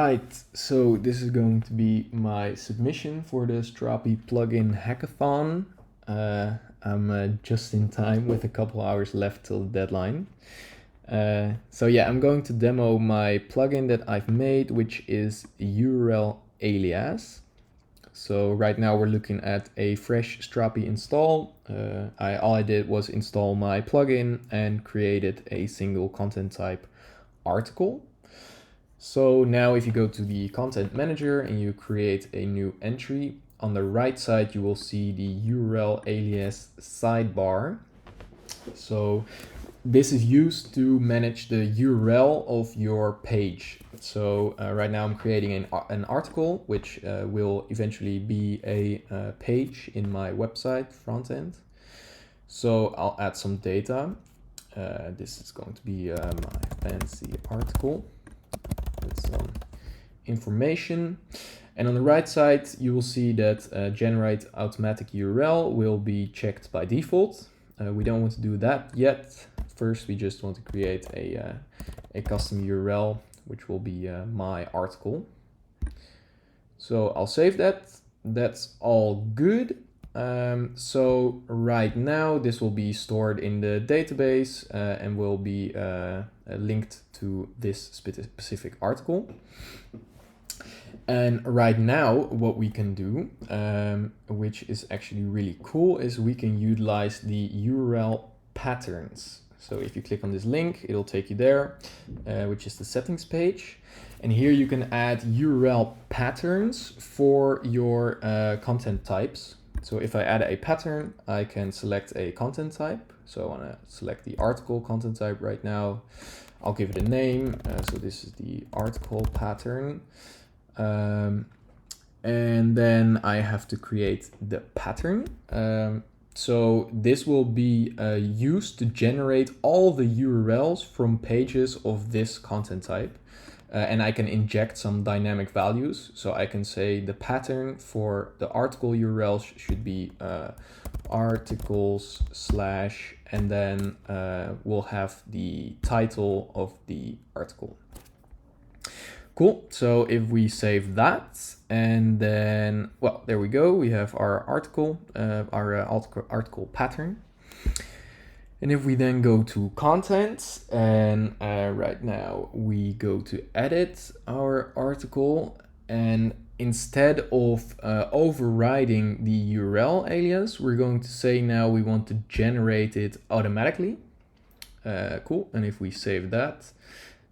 Right, so this is going to be my submission for the Strapi plugin hackathon. I'm just in time with a couple hours left till the deadline. So yeah, I'm going to demo my plugin that I've made, which is URL alias. So right now we're looking at a fresh Strapi install. All I did was install my plugin and created a single content type article. So now if you go to the content manager and you create a new entry, on the right side you will see the URL alias sidebar. So this is used to manage the URL of your page. So right now I'm creating an article which will eventually be a page in my website front end. So I'll add some data. This is going to be my fancy article with some information. And on the right side, you will see that generate automatic URL will be checked by default. We don't want to do that yet. First, we just want to create a custom URL, which will be my article. So I'll save that. That's all good. So right now this will be stored in the database and will be linked to this specific article. And right now what we can do, which is actually really cool, is we can utilize the URL patterns. So if you click on this link, it'll take you there, which is the settings page. And here you can add URL patterns for your content types. So if I add a pattern, I can select a content type. So I want to select the article content type right now. I'll give it a name. So this is the article pattern. And then I have to create the pattern. So this will be used to generate all the URLs from pages of this content type. And I can inject some dynamic values. So I can say the pattern for the article URLs should be articles / and then we'll have the title of the article. Cool. So if we save that and then, well, there we go. We have our article, article pattern. And if we then go to content and right now we go to edit our article, and instead of overriding the URL alias, we're going to say now we want to generate it automatically. Cool. And if we save that,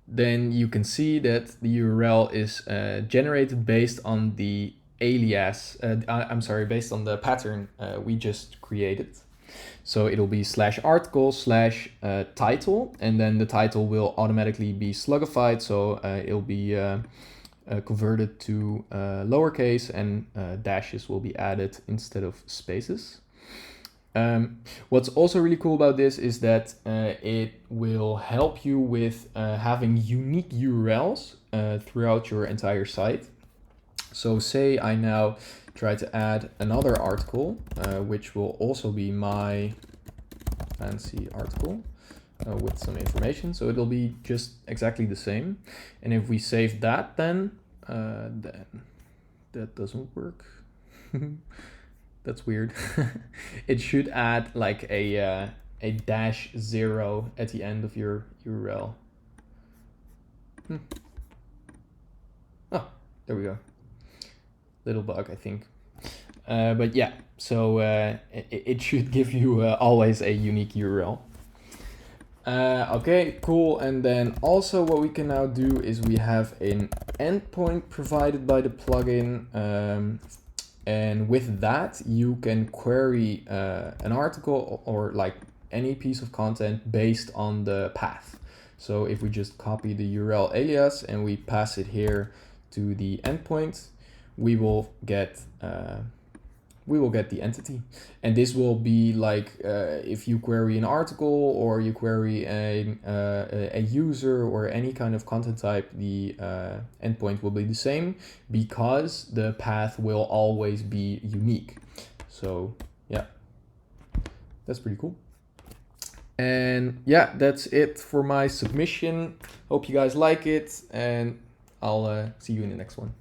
then you can see that the URL is generated based on the alias, based on the pattern we just created. So it'll be /article / title, and then the title will automatically be slugified. So it'll be converted to lowercase, and dashes will be added instead of spaces. What's also really cool about this is that it will help you with having unique URLs throughout your entire site. So say I now try to add another article, which will also be my fancy article with some information. So it'll be just exactly the same. And if we save that, then that doesn't work. That's weird. It should add like a -0 at the end of your URL. Oh, there we go. Little bug, I think. But yeah, so it should give you always a unique URL. Okay, cool. And then also what we can now do is we have an endpoint provided by the plugin. And with that, you can query an article or like any piece of content based on the path. So if we just copy the URL alias and we pass it here to the endpoint, we will get the entity. And this will be like if you query an article or you query a user or any kind of content type, the endpoint will be the same because the path will always be unique. So yeah, that's pretty cool. And yeah, that's it for my submission. Hope you guys like it, and I'll see you in the next one.